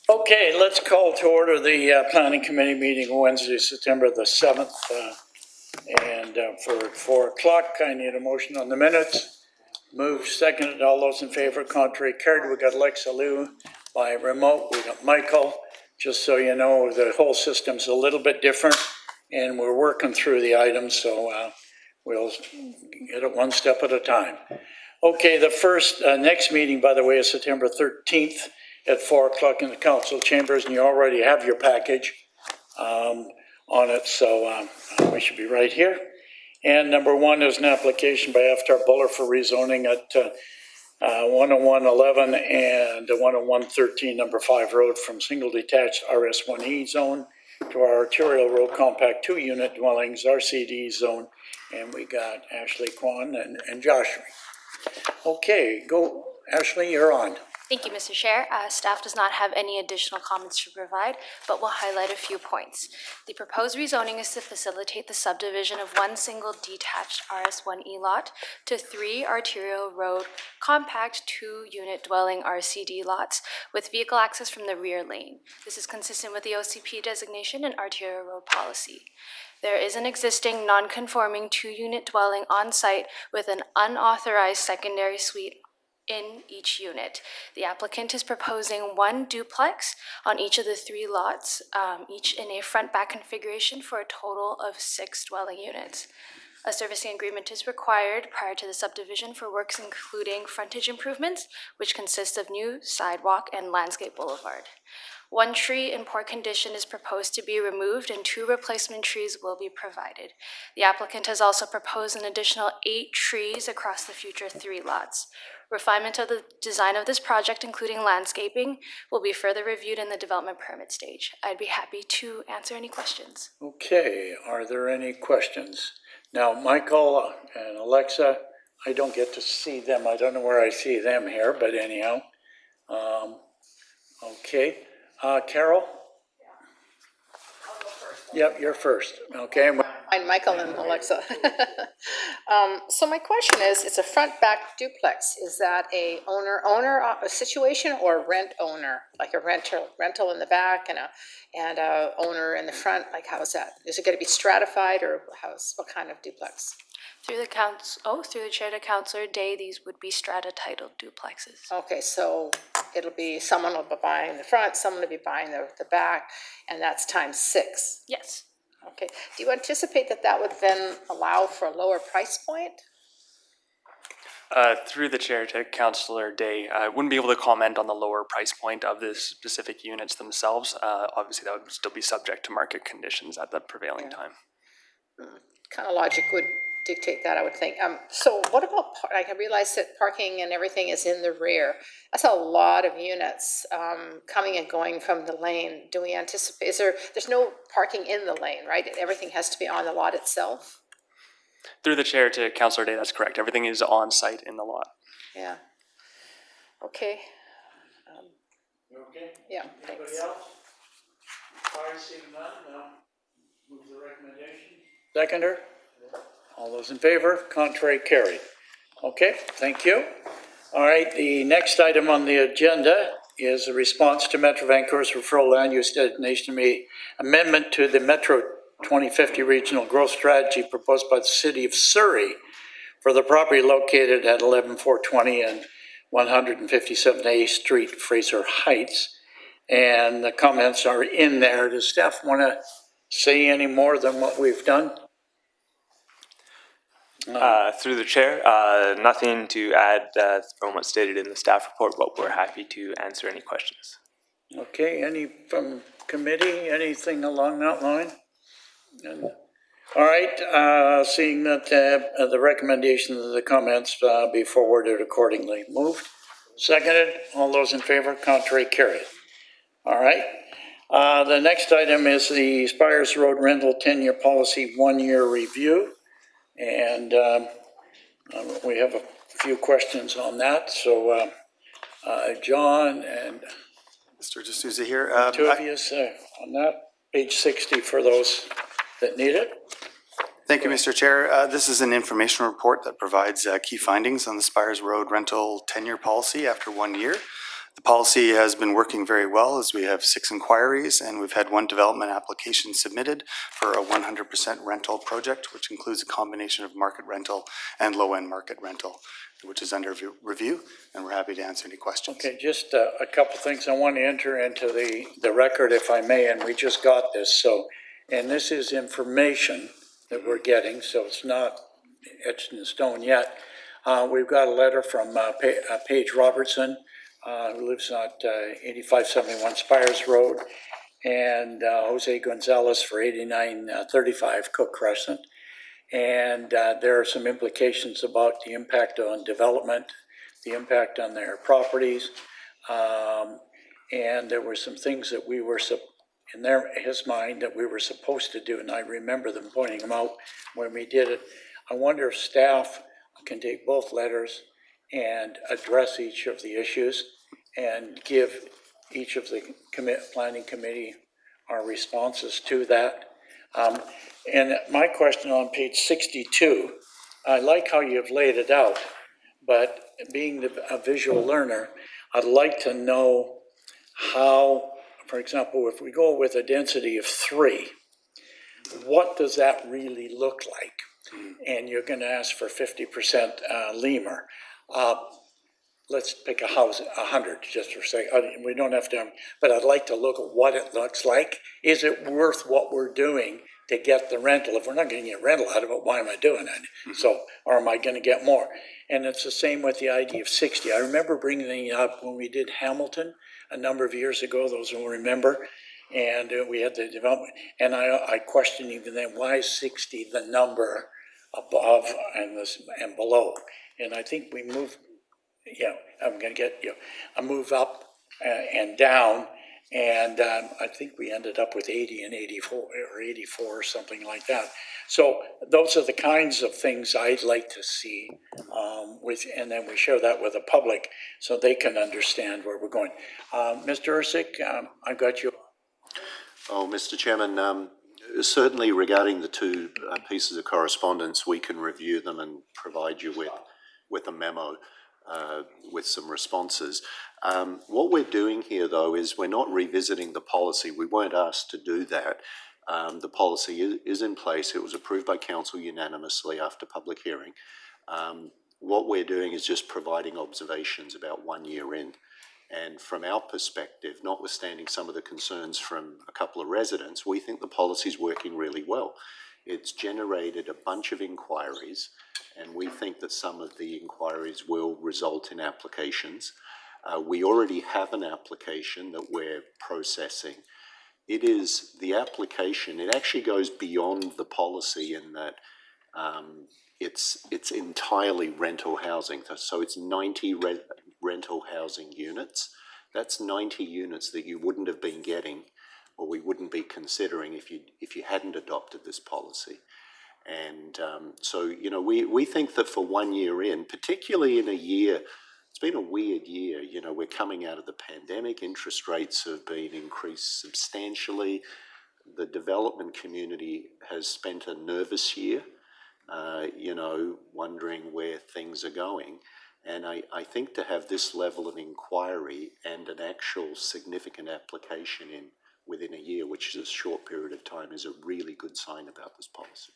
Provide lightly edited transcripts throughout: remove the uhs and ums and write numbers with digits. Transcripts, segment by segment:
Okay, let's call to order the Planning Committee meeting Wednesday, September the 7th. For 4 o'clock, I need a motion on the minutes. Move seconded. All those in favor, contrary, carried. We got Alexa Liu by remote. We got Michael. Just so you know, the whole system's a little bit different, and we're working through the items, so we'll get it one step at a time. Okay, the first next meeting, by the way, is September 13th at 4 o'clock in the council chambers, and you already have your package on it, so we should be right here. And number one is an application by FTAR Buller for rezoning at 10111 and 10113 number 5 road from single detached RS1E zone to our arterial road compact 2 unit dwellings RCD zone. And we got Ashley Kwan and Joshua. Okay, go Ashley, you're on. Thank you, Mr. Chair. Staff does not have any additional comments to provide, but will highlight a few points. The proposed rezoning is to facilitate the subdivision of one single detached RS1E lot to 3 arterial road compact 2 unit dwelling RCD lots with vehicle access from the rear lane. This is consistent with the OCP designation and arterial road policy. There is an existing non-conforming 2 unit dwelling on site with an unauthorized secondary suite in each unit. The applicant is proposing 1 duplex on each of the 3 lots, each in a front-back configuration for a total of 6 dwelling units. A servicing agreement is required prior to the subdivision for works including frontage improvements, which consist of new sidewalk and landscape boulevard. 1 tree in poor condition is proposed to be removed and 2 replacement trees will be provided. The applicant has also proposed an additional 8 trees across the future 3 lots. Refinement of the design of this project, including landscaping, will be further reviewed in the development permit stage. I'd be happy to answer any questions. Okay, are there any questions? Now, Michael and Alexa, I don't get to see them. I don't know where I see them here, but anyhow. Okay. Carol? I'll go first. Yep, you're first. Okay. I'm Michael and Alexa. So my question is, it's a front-back duplex. Is that a owner situation or a rent owner, like a rental in the back and a owner in the front? Like, how is that? Is it going to be stratified, or what kind of duplex? Through the chair to Councillor Day, these would be strata titled duplexes. Okay, so it'll be someone will be buying the front, someone will be buying the back, and that's times 6. Yes. Okay. Do you anticipate that would then allow for a lower price point? Through the chair to Councillor Day, I wouldn't be able to comment on the lower price point of the specific units themselves. Obviously, that would still be subject to market conditions at the prevailing time. Kind of logic would dictate that, I would think. So what about, I realize that parking and everything is in the rear. That's a lot of units coming and going from the lane. Do we anticipate, there's no parking in the lane, right? Everything has to be on the lot itself? Through the chair to Councillor Day, that's correct. Everything is on site in the lot. Yeah. Okay. Okay. Yeah, Anybody thanks. else? Seeing none, move the recommendation. Seconder? All those in favor? Contrary, carried. Okay, thank you. All right, the next item on the agenda is a response to Metro Vancouver's referral land use designation amendment to the Metro 2050 regional growth strategy proposed by the City of Surrey for the property located at 11420 and 157A Street, Fraser Heights. And the comments are in there. Does staff want to say any more than what we've done? Through the chair, nothing to add from what's stated in the staff report, but we're happy to answer any questions. Okay, any from committee, anything along that line? All right, seeing that the recommendations of the comments be forwarded accordingly. Moved, seconded, all those in favor, contrary, carried. All right, the next item is the Spires Road Rental 10-year policy 1-year review. And we have a few questions on that. So John and Mr. D'Souza here. two of you on that, page 60 for those that need it. Thank you, Mr. Chair. This is an information report that provides key findings on the Spires Road rental 10-year policy after 1 year. The policy has been working very well as we have 6 inquiries and we've had 1 development application submitted for a 100% rental project, which includes a combination of market rental and low-end market rental, which is under review, and we're happy to answer any questions. Okay, just a couple things I want to enter into the record, if I may, and we just got this, so, and this is information that we're getting, so it's not etched in stone yet. We've got a letter from Paige Robertson, who lives at 8571 Spires Road, and Jose Gonzalez for 8935 Cook Crescent. And there are some implications about the impact on development, the impact on their properties. And there were some things that we were, in his mind, that we were supposed to do, and I remember them pointing them out when we did it. I wonder if staff can take both letters and address each of the issues and give each of the planning committee our responses to that. And my question on page 62, I like how you've laid it out, but being a visual learner, I'd like to know how, for example, if we go with a density of 3, what does that really look like? And you're going to ask for 50% lemur. Let's pick a house, 100, just for sake. We don't have to, but I'd like to look at what it looks like. Is it worth what we're doing to get the rental? If we're not going to get rental out of it, why am I doing it? So, or am I going to get more? And it's the same with the idea of 60. I remember bringing it up when we did Hamilton a number of years ago, those who remember, and we had the development. And I questioned even then, why is 60 the number above and below? And I think we moved, I'm going to get a move up and down, and I think we ended up with 80 and 84 or 84 or something like that. So those are the kinds of things I'd like to see and then we share that with the public so they can understand where we're going. Mr. Ersick, I got you. Oh, Mr. Chairman, certainly regarding the 2 pieces of correspondence, we can review them and provide you with a memo with some responses. What we're doing here, though, is we're not revisiting the policy. We weren't asked to do that. The policy is in place. It was approved by council unanimously after public hearing. What we're doing is just providing observations about 1 year in. And from our perspective, notwithstanding some of the concerns from a couple of residents, we think the policy is working really well. It's generated a bunch of inquiries, and we think that some of the inquiries will result in applications. We already have an application that we're processing. It is the application, it actually goes beyond the policy in that it's entirely rental housing. So it's 90 rental housing units. That's 90 units that you wouldn't have been getting, or we wouldn't be considering if you hadn't adopted this policy. And so, we think that for 1 year in, particularly in a year, it's been a weird year. We're coming out of the pandemic. Interest rates have been increased substantially. The development community has spent a nervous year, wondering where things are going. And I think to have this level of inquiry and an actual significant application within a year, which is a short period of time, is a really good sign about this policy.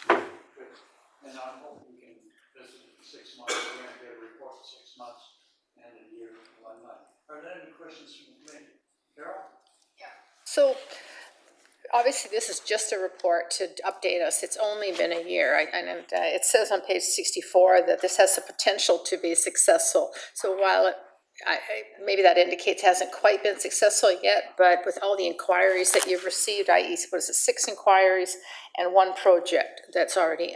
And I hope we can visit 6 months, we're going to get a report for 6 months and a year, 1 month. Are there any questions from the committee? Carol? So obviously this is just a report to update us. It's only been a year. And it says on page 64 that this has the potential to be successful. So while maybe that indicates it hasn't quite been successful yet, but with all the inquiries that you've received, i.e., 6 inquiries and 1 project that's already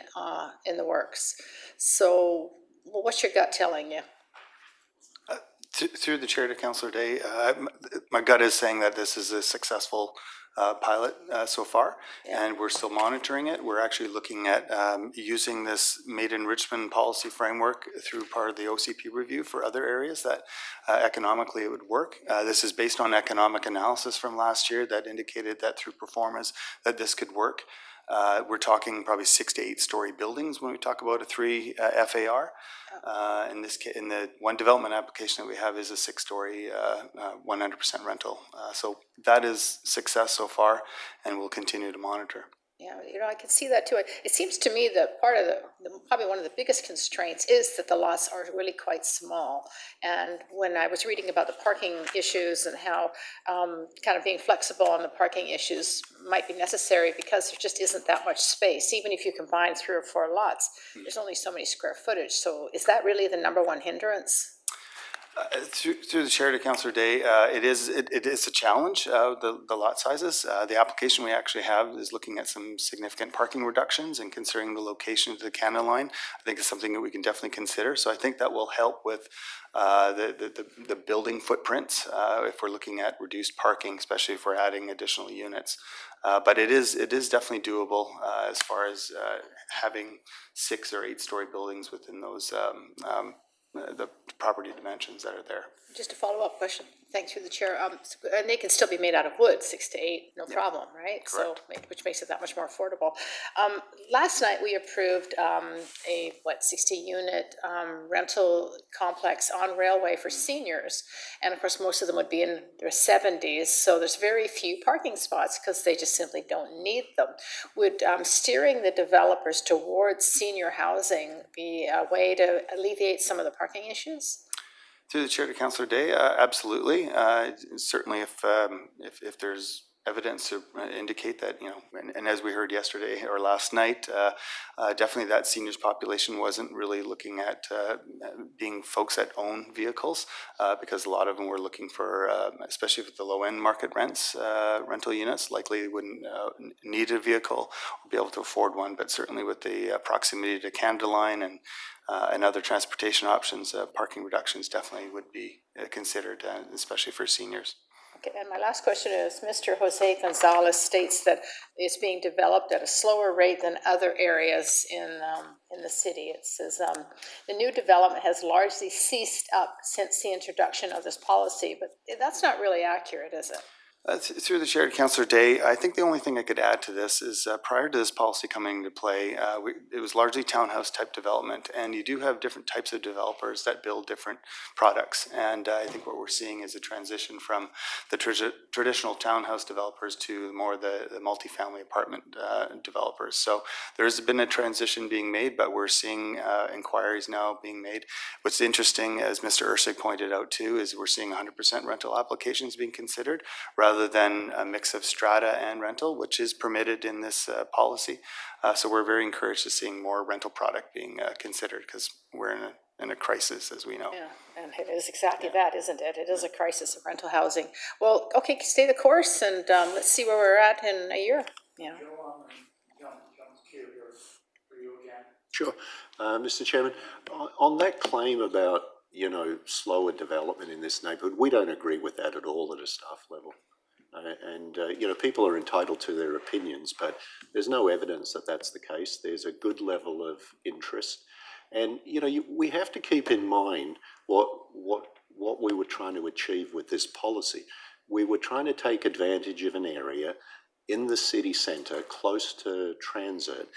in the works. So what's your gut telling you? Through the chair to Councillor Day, my gut is saying that this is a successful pilot so far, and we're still monitoring it. We're actually looking at using this Made in Richmond policy framework through part of the OCP review for other areas that economically it would work. This is based on economic analysis from last year that indicated that through performance that this could work. We're talking probably 6 to 8 story buildings when we talk about a 3 FAR. In the one development application that we have is a 6-story, 100% rental. So that is success so far, and we'll continue to monitor. Yeah, I can see that too. It seems to me that part of probably one of the biggest constraints is that the lots are really quite small. And when I was reading about the parking issues and how kind of being flexible on the parking issues might be necessary because there just isn't that much space. Even if you combine 3 or 4 lots, there's only so many square footage. So is that really the number one hindrance? Through the chair to Councillor Day, it is a challenge, the lot sizes. The application we actually have is looking at some significant parking reductions and considering the location of the Canada line. I think it's something that we can definitely consider. So I think that will help with the building footprints if we're looking at reduced parking, especially if we're adding additional units. But it is definitely doable as far as having 6 or 8 story buildings within those the property dimensions that are there. Just a follow-up question. Thanks through the chair. And they can still be made out of wood, 6 to 8, no problem, right? So, which makes it that much more affordable. Last night we approved a 60-unit rental complex on Railway for seniors, and of course most of them would be in their 70s. So there's very few parking spots because they just simply don't need them. Would steering the developers towards senior housing be a way to alleviate some of the parking issues? Through the chair to Councillor Day, absolutely. Certainly, if there's evidence to indicate that, and as we heard yesterday or last night, definitely that seniors population wasn't really looking at being folks that own vehicles, because a lot of them were looking for, especially with the low end market rents, rental units, likely wouldn't need a vehicle or be able to afford one, but certainly with the proximity to Canada Line and other transportation options, parking reductions definitely would be considered, especially for seniors. Okay, and my last question is, Mr. Jose Gonzalez states that it's being developed at a slower rate than other areas in the city. It says the new development has largely ceased up since the introduction of this policy, but that's not really accurate, is it? Through the chair to Councillor Day, I think the only thing I could add to this is prior to this policy coming into play, it was largely townhouse type development, and you do have different types of developers that build different products. And I think what we're seeing is a transition from the traditional townhouse developers to more the multifamily apartment developers. So there's been a transition being made, but we're seeing inquiries now being made. What's interesting, as Mr. Ursig pointed out too, is we're seeing 100% rental applications being considered, rather than a mix of strata and rental, which is permitted in this policy. So we're very encouraged to seeing more rental product being considered, because we're in a crisis, as we know. Yeah, and it is exactly that, isn't it? It is a crisis of rental housing. Well, okay, stay the course, and let's see where we're at in a year. Yeah. Sure. Mr. Chairman, on that claim about, slower development in this neighbourhood, we don't agree with that at all at a staff level. People are entitled to their opinions, but there's no evidence that that's the case. There's a good level of interest. And, we have to keep in mind what we were trying to achieve with this policy. We were trying to take advantage of an area in the city centre, close to transit,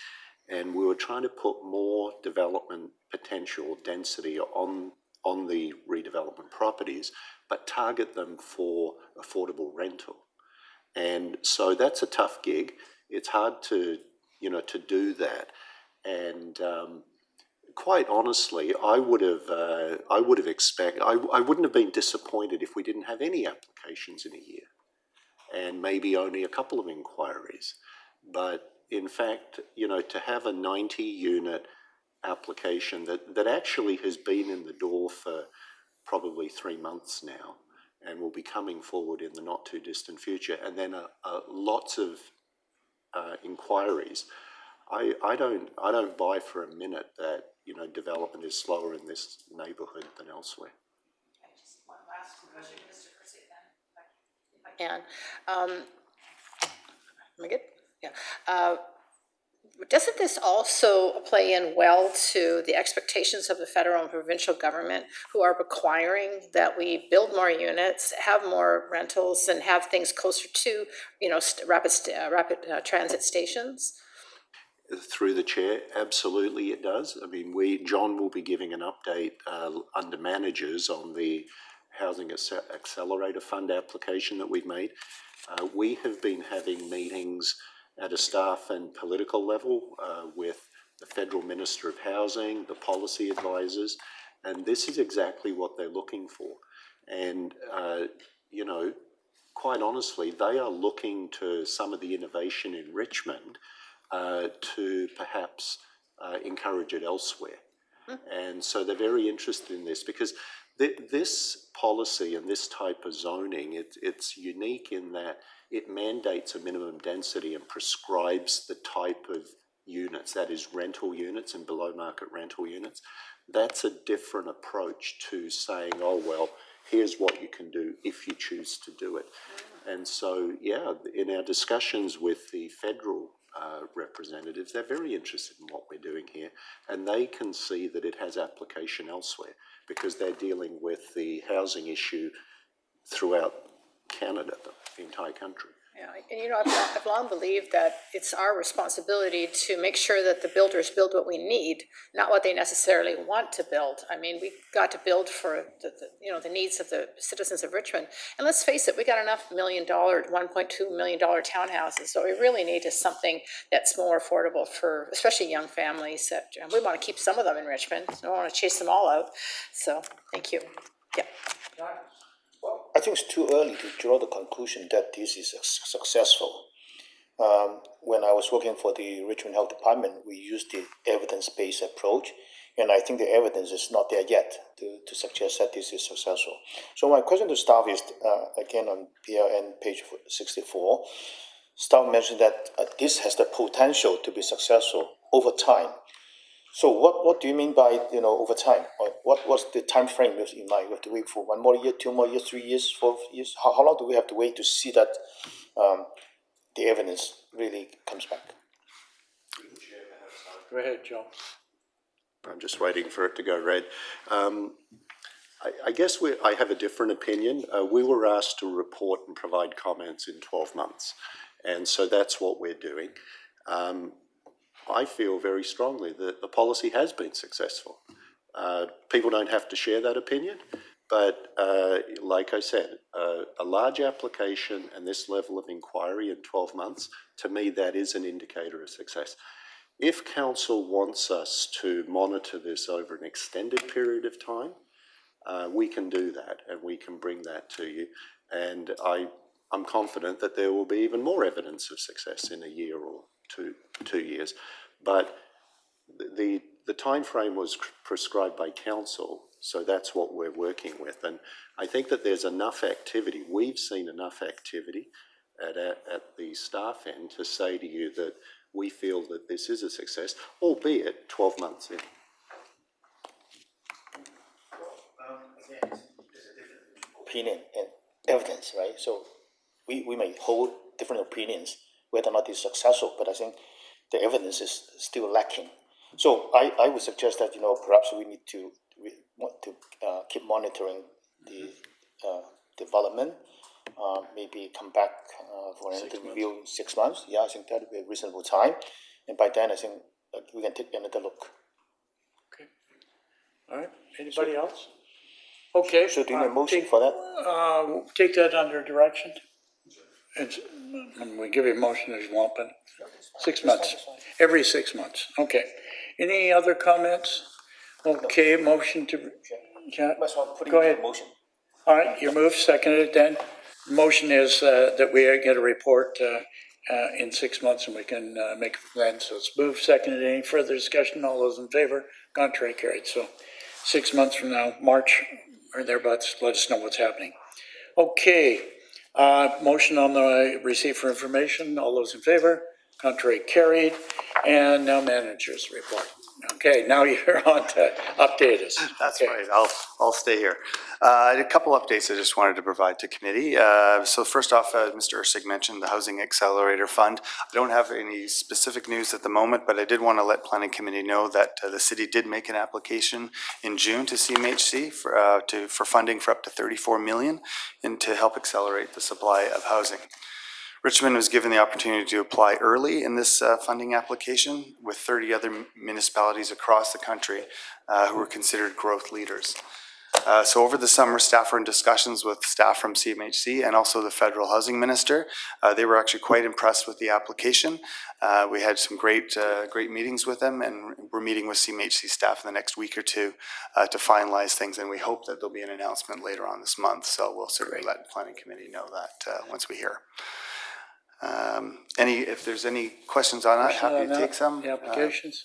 and we were trying to put more development potential density on the redevelopment properties, but target them for affordable rental. And so that's a tough gig. It's hard to do that. And quite honestly, I wouldn't have been disappointed if we didn't have any applications in a year, and maybe only a couple of inquiries. But in fact, to have a 90-unit application that actually has been in the door for probably 3 months now, and will be coming forward in the not too distant future, and then lots of inquiries. I don't buy for a minute that development is slower in this neighbourhood than elsewhere. Okay, just one last question, Mr. Ursig, then, if I can. Am I good? Yeah. Doesn't this also play in well to the expectations of the federal and provincial government, who are requiring that we build more units, have more rentals, and have things closer to, rapid transit stations? Through the chair, absolutely it does. I mean, John will be giving an update under managers on the Housing Accelerator Fund application that we've made. We have been having meetings at a staff and political level with the Federal Minister of Housing, the policy advisors, and this is exactly what they're looking for. And, you know, quite honestly, they are looking to some of the innovation in Richmond to perhaps encourage it elsewhere. And so they're very interested in this because this policy and this type of zoning, it's unique in that it mandates a minimum density and prescribes the type of units, that is rental units and below market rental units. That's a different approach to saying, oh, well, here's what you can do if you choose to do it. And so, yeah, in our discussions with the federal representatives, they're very interested in what we're doing here, and they can see that it has application elsewhere because they're dealing with the housing issue throughout Canada, the entire country. Yeah, and you know, I've long believed that it's our responsibility to make sure that the builders build what we need, not what they necessarily want to build. I mean, we got to build for the needs of the citizens of Richmond. And let's face it, we got enough $1.2 million townhouses. So we really need is something that's more affordable for, especially young families. That we want to keep some of them in Richmond. We don't want to chase them all out. So thank you. Yeah. I think it's too early to draw the conclusion that this is successful. When I was working for the Richmond Health Department, we used the evidence-based approach, and I think the evidence is not there yet to suggest that this is successful. So my question to staff is, again on PLN page 64, staff mentioned that this has the potential to be successful over time. So what do you mean by, over time? What's the time frame in mind? We have to wait for 1 more year, 2 more years, 3 years, 4 years? How long do we have to wait to see that the evidence really comes back? Go ahead, Joe. I'm just waiting for it to go red. I guess I have a different opinion. We were asked to report and provide comments in 12 months, and so that's what we're doing. I feel very strongly that the policy has been successful. People don't have to share that opinion, but like I said, a large application and this level of inquiry in 12 months, to me, that is an indicator of success. If council wants us to monitor this over an extended period of time, we can do that and we can bring that to you. And I'm confident that there will be even more evidence of success in a year or 2 years. But the time frame was prescribed by council, so that's what we're working with. And I think that there's enough activity. We've seen enough activity at the staff end to say to you that we feel that this is a success, albeit 12 months in. Again, there's a different opinion and evidence, right? So we may hold different opinions whether or not it's successful, but I think the evidence is still lacking. So I would suggest that, perhaps we want to keep monitoring the development, maybe come back for another review in 6 months. Yeah, I think that would be a reasonable time. And by then, I think we can take another look. Okay. All right. Anybody else? Okay. So do you need a motion for that? Take that under direction. And we give you a motion as you want, but 6 months, every 6 months. Okay. Any other comments? Okay, motion to, go ahead. Motion. All right, your move, seconded then. Motion is that we get a report in 6 months and we can make a plan. So it's moved, seconded. Any further discussion? All those in favor? Contrary carried. So 6 months from now, March or thereabouts, let us know what's happening. Okay, motion on the receipt for information. All those in favor? Contrary carried. And now manager's report. Okay, now you're on to update us. That's Okay. right. I'll stay here. A couple updates I just wanted to provide to committee. So first off, Mr. Ursig mentioned the Housing Accelerator Fund. I don't have any specific news at the moment, but I did want to let Planning Committee know that the city did make an application in June to CMHC for funding for up to $34 million and to help accelerate the supply of housing. Richmond was given the opportunity to apply early in this funding application with 30 other municipalities across the country who were considered growth leaders. So over the summer, staff were in discussions with staff from CMHC and also the federal housing minister. They were actually quite impressed with the application. We had some great meetings with them, and we're meeting with CMHC staff in the next week or two to finalize things, and we hope that there'll be an announcement later on this month. So we'll certainly let the planning committee know that once we hear. If there's any questions on that, happy to take some. The applications?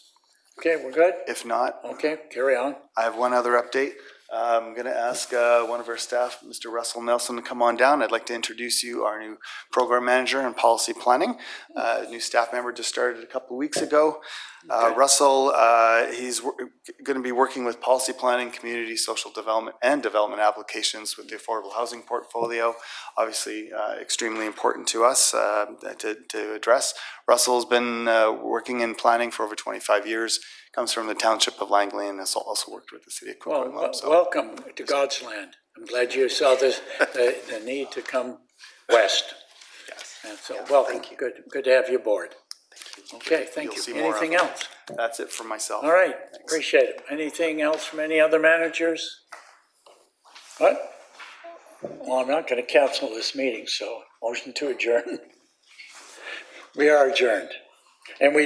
Okay, we're good? If not, Okay, carry on. I have one other update. I'm going to ask one of our staff, Mr. Russell Nelson, to come on down. I'd like to introduce you our new program manager in policy planning. A new staff member just started a couple of weeks ago. Russell, he's going to be working with policy planning, community, social development, and development applications with the affordable housing portfolio. Obviously, extremely important to us to address. Russell's been working in planning for over 25 years. Comes from the township of Langley and has also worked with the city of Coquitlam. Well, So welcome to God's land. I'm glad you saw this, the need to come west. yes. And so, welcome. thank you. Good to have you aboard. Okay, thank You'll see you. more of Anything them. else? That's it from myself. All right, appreciate it. Anything else from any other managers? What? Well, I'm not going to cancel this meeting, so motion to adjourn. We are adjourned. And we do